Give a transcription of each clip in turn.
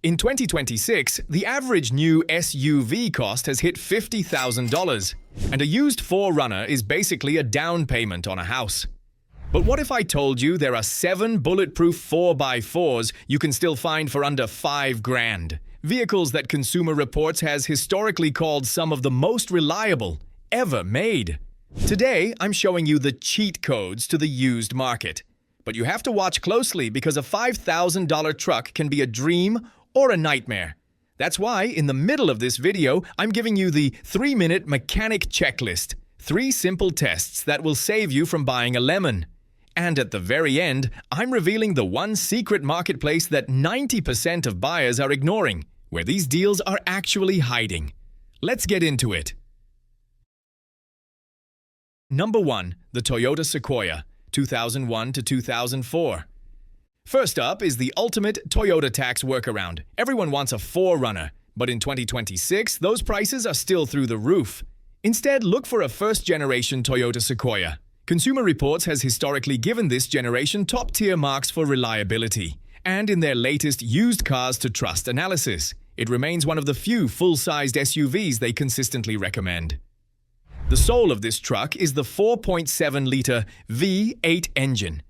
In 2026, the average new SUV cost has hit $50,000, and a used 4Runner is basically a down payment on a house. But what if I told you there are 7 bulletproof 4x4s you can still find for under $5,000? Vehicles that Consumer Reports has historically called some of the most reliable ever made. Today, I'm showing you the cheat codes to the used market. But you have to watch closely because a $5,000 truck can be a dream or a nightmare. That's why, in the middle of this video, I'm giving you the 3-minute mechanic checklist. 3 simple tests that will save you from buying a lemon. And at the very end, I'm revealing the one secret marketplace that 90% of buyers are ignoring, where these deals are actually hiding. Let's get into it. Number 1. The Toyota Sequoia, 2001 to 2004. First up is the ultimate Toyota tax workaround. Everyone wants a 4Runner, but in 2026, those prices are still through the roof. Instead, look for a first-generation Toyota Sequoia. Consumer Reports has historically given this generation top-tier marks for reliability. And in their latest Used Cars to Trust analysis, it remains one of the few full-sized SUVs they consistently recommend. The soul of this truck is the 4.7-liter V8 engine.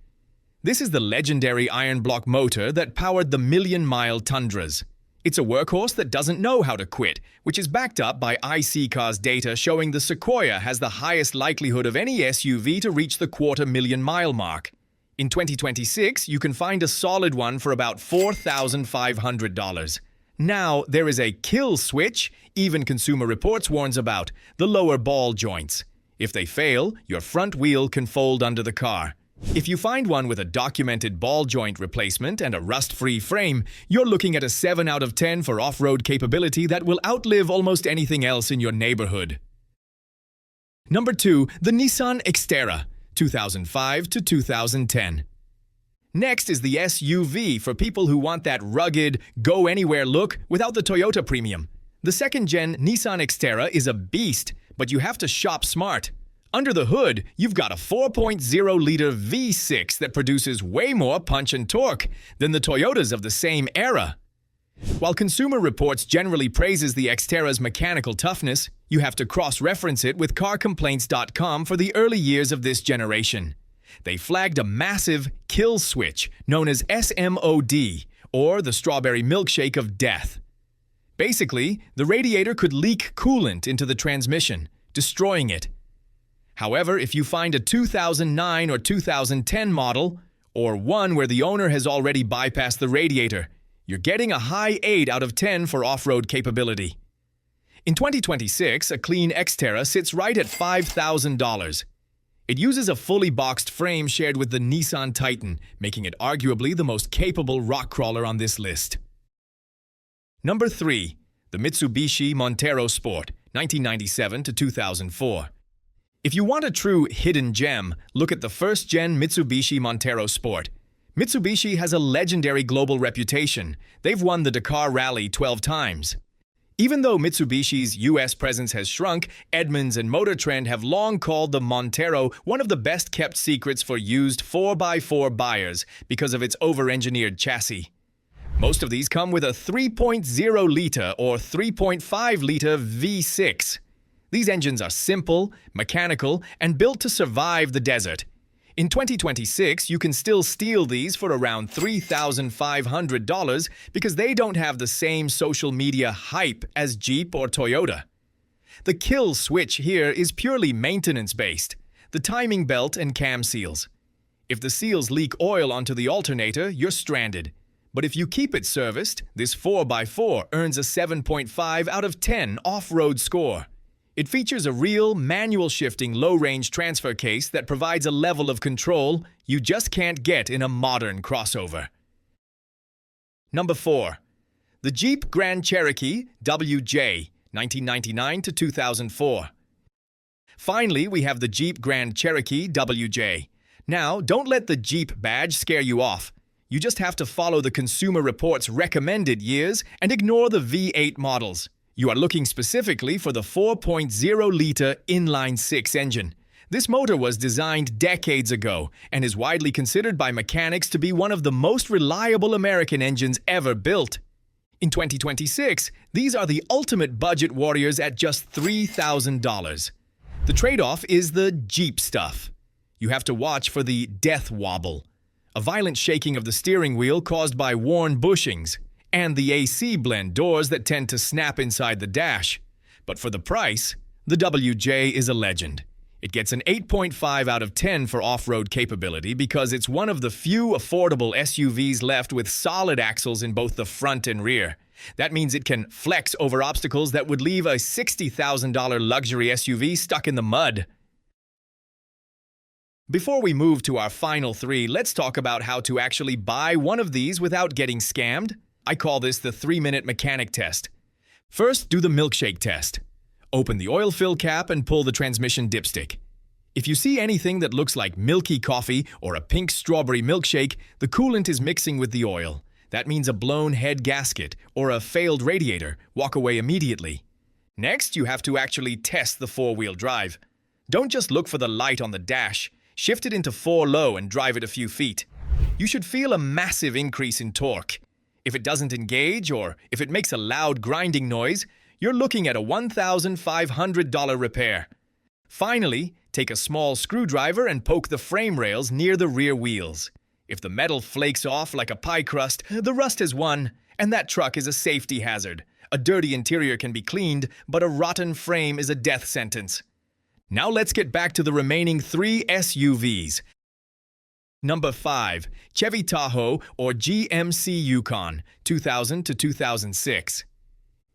This is the legendary iron block motor that powered the million-mile Tundras. It's a workhorse that doesn't know how to quit, which is backed up by iSeeCars data showing the Sequoia has the highest likelihood of any SUV to reach the quarter-million-mile mark. In 2026, you can find a solid one for about $4,500. Now, there is a kill switch, even Consumer Reports warns about, the lower ball joints. If they fail, your front wheel can fold under the car. If you find one with a documented ball joint replacement and a rust-free frame, you're looking at a 7 out of 10 for off-road capability that will outlive almost anything else in your neighborhood. Number 2. The Nissan Xterra, 2005 to 2010. Next is the SUV for people who want that rugged, go-anywhere look without the Toyota premium. The second-gen Nissan Xterra is a beast, but you have to shop smart. Under the hood, you've got a 4.0-liter V6 that produces way more punch and torque than the Toyotas of the same era. While Consumer Reports generally praises the Xterra's mechanical toughness, you have to cross-reference it with CarComplaints.com for the early years of this generation. They flagged a massive kill switch known as SMOD, or the strawberry milkshake of death. Basically, the radiator could leak coolant into the transmission, destroying it. However, if you find a 2009 or 2010 model, or one where the owner has already bypassed the radiator, you're getting a high 8 out of 10 for off-road capability. In 2026, a clean Xterra sits right at $5,000. It uses a fully boxed frame shared with the Nissan Titan, making it arguably the most capable rock crawler on this list. Number 3. The Mitsubishi Montero Sport, 1997 to 2004. If you want a true hidden gem, look at the first-gen Mitsubishi Montero Sport. Mitsubishi has a legendary global reputation. They've won the Dakar Rally 12 times. Even though Mitsubishi's US presence has shrunk, Edmunds and Motor Trend have long called the Montero one of the best-kept secrets for used 4x4 buyers because of its over-engineered chassis. Most of these come with a 3.0-liter or 3.5-liter V6. These engines are simple, mechanical, and built to survive the desert. In 2026, you can still steal these for around $3,500 because they don't have the same social media hype as Jeep or Toyota. The kill switch here is purely maintenance-based, the timing belt and cam seals. If the seals leak oil onto the alternator, you're stranded. But if you keep it serviced, this 4x4 earns a 7.5 out of 10 off-road score. It features a real, manual-shifting low-range transfer case that provides a level of control you just can't get in a modern crossover. Number 4. The Jeep Grand Cherokee WJ, 1999 to 2004. Finally, we have the Jeep Grand Cherokee WJ. Now, don't let the Jeep badge scare you off. You just have to follow the Consumer Reports recommended years and ignore the V8 models. You are looking specifically for the 4.0-liter inline-6 engine. This motor was designed decades ago and is widely considered by mechanics to be one of the most reliable American engines ever built. In 2026, these are the ultimate budget warriors at just $3,000. The trade-off is the Jeep stuff. You have to watch for the death wobble, a violent shaking of the steering wheel caused by worn bushings, and the AC blend doors that tend to snap inside the dash. But for the price, the WJ is a legend. It gets an 8.5 out of 10 for off-road capability because it's one of the few affordable SUVs left with solid axles in both the front and rear. That means it can flex over obstacles that would leave a $60,000 luxury SUV stuck in the mud. Before we move to our final three, let's talk about how to actually buy one of these without getting scammed. I call this the 3-minute mechanic test. First, do the milkshake test. Open the oil fill cap and pull the transmission dipstick. If you see anything that looks like milky coffee or a pink strawberry milkshake, the coolant is mixing with the oil. That means a blown head gasket or a failed radiator. Walk away immediately. Next, you have to actually test the four-wheel drive. Don't just look for the light on the dash. Shift it into 4 low and drive it a few feet. You should feel a massive increase in torque. If it doesn't engage or if it makes a loud grinding noise, you're looking at a $1,500 repair. Finally, take a small screwdriver and poke the frame rails near the rear wheels. If the metal flakes off like a pie crust, the rust has won, and that truck is a safety hazard. A dirty interior can be cleaned, but a rotten frame is a death sentence. Now let's get back to the remaining 3 SUVs. Number 5. Chevy Tahoe or GMC Yukon, 2000 to 2006.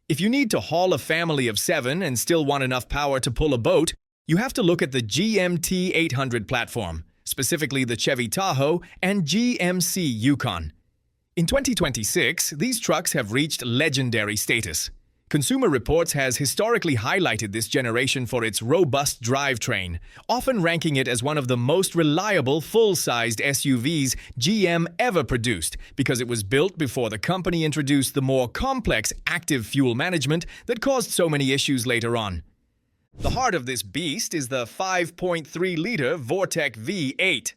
If you need to haul a family of 7 and still want enough power to pull a boat, you have to look at the GMT 800 platform, specifically the Chevy Tahoe and GMC Yukon. In 2026, these trucks have reached legendary status. Consumer Reports has historically highlighted this generation for its robust drivetrain, often ranking it as one of the most reliable full-sized SUVs GM ever produced because it was built before the company introduced the more complex active fuel management that caused so many issues later on. The heart of this beast is the 5.3-liter Vortec V8.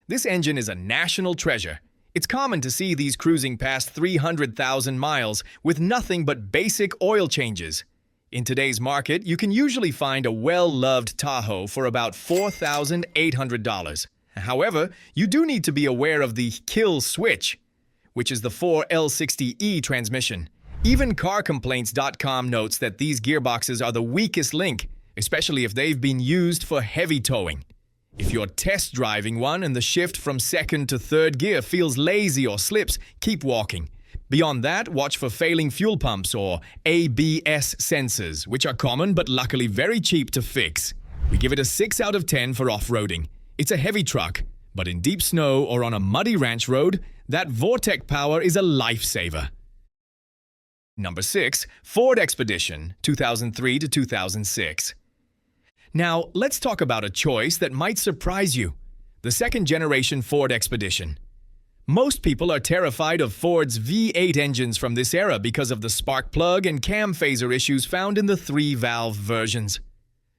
This engine is a national treasure. It's common to see these cruising past 300,000 miles with nothing but basic oil changes. In today's market, you can usually find a well-loved Tahoe for about $4,800. However, you do need to be aware of the kill switch, which is the 4L60E transmission. Even CarComplaints.com notes that these gearboxes are the weakest link, especially if they've been used for heavy towing. If you're test driving one and the shift from second to third gear feels lazy or slips, keep walking. Beyond that, watch for failing fuel pumps or ABS sensors, which are common but luckily very cheap to fix. We give it a 6 out of 10 for off-roading. It's a heavy truck, but in deep snow or on a muddy ranch road, that Vortec power is a lifesaver. Number 6. Ford Expedition, 2003 to 2006. Now, let's talk about a choice that might surprise you. The second-generation Ford Expedition. Most people are terrified of Ford's V8 engines from this era because of the spark plug and cam phaser issues found in the 3-valve versions.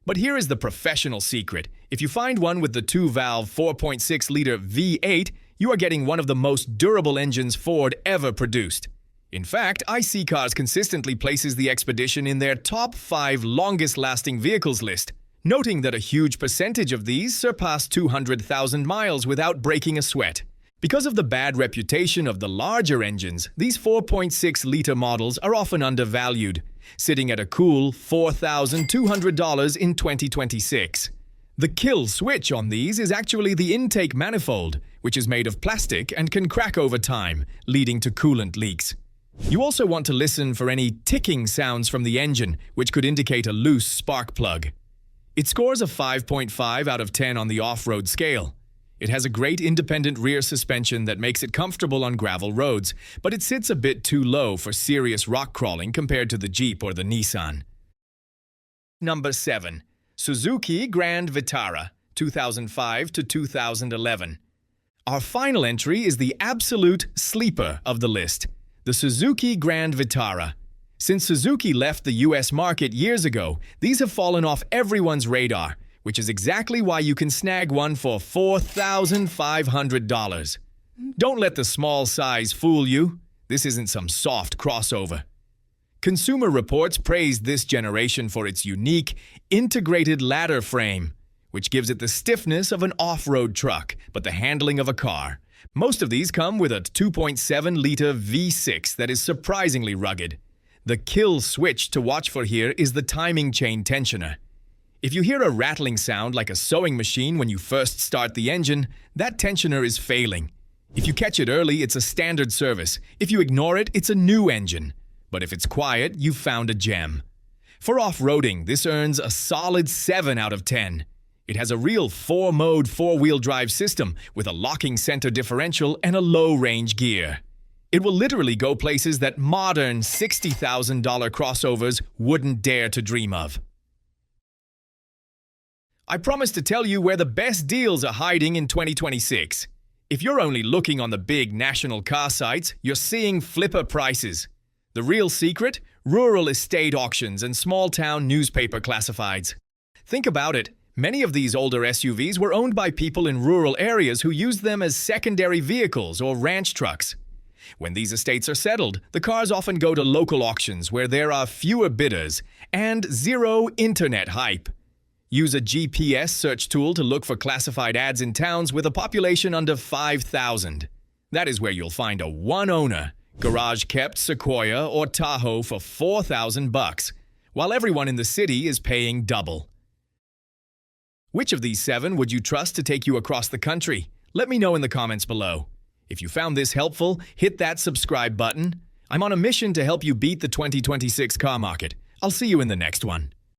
But here is the professional secret. If you find one with the 2-valve 4.6-liter V8, you are getting one of the most durable engines Ford ever produced. In fact, iSeeCars consistently places the Expedition in their top 5 longest-lasting vehicles list, noting that a huge percentage of these surpass 200,000 miles without breaking a sweat. Because of the bad reputation of the larger engines, these 4.6-liter models are often undervalued, sitting at a cool $4,200 in 2026. The kill switch on these is actually the intake manifold, which is made of plastic and can crack over time, leading to coolant leaks. You also want to listen for any ticking sounds from the engine, which could indicate a loose spark plug. It scores a 5.5 out of 10 on the off-road scale. It has a great independent rear suspension that makes it comfortable on gravel roads, but it sits a bit too low for serious rock crawling compared to the Jeep or the Nissan. Number 7. Suzuki Grand Vitara, 2005 to 2011. Our final entry is the absolute sleeper of the list, the Suzuki Grand Vitara. Since Suzuki left the US market years ago, these have fallen off everyone's radar, which is exactly why you can snag one for $4,500. Don't let the small size fool you. This isn't some soft crossover. Consumer Reports praised this generation for its unique, integrated ladder frame, which gives it the stiffness of an off-road truck, but the handling of a car. Most of these come with a 2.7-liter V6 that is surprisingly rugged. The kill switch to watch for here is the timing chain tensioner. If you hear a rattling sound like a sewing machine when you first start the engine, that tensioner is failing. If you catch it early, it's a standard service. If you ignore it, it's a new engine. But if it's quiet, you've found a gem. For off-roading, this earns a solid 7 out of 10. It has a real 4-mode 4-wheel drive system with a locking center differential and a low-range gear. It will literally go places that modern $60,000 crossovers wouldn't dare to dream of. I promise to tell you where the best deals are hiding in 2026. If you're only looking on the big national car sites, you're seeing flipper prices. The real secret? Rural estate auctions and small-town newspaper classifieds. Think about it. Many of these older SUVs were owned by people in rural areas who used them as secondary vehicles or ranch trucks. When these estates are settled, the cars often go to local auctions where there are fewer bidders and zero internet hype. Use a GPS search tool to look for classified ads in towns with a population under 5,000. That is where you'll find a one-owner, garage-kept Sequoia or Tahoe for $4,000, while everyone in the city is paying double. Which of these 7 would you trust to take you across the country? Let me know in the comments below. If you found this helpful, hit that subscribe button. I'm on a mission to help you beat the 2026 car market. I'll see you in the next one.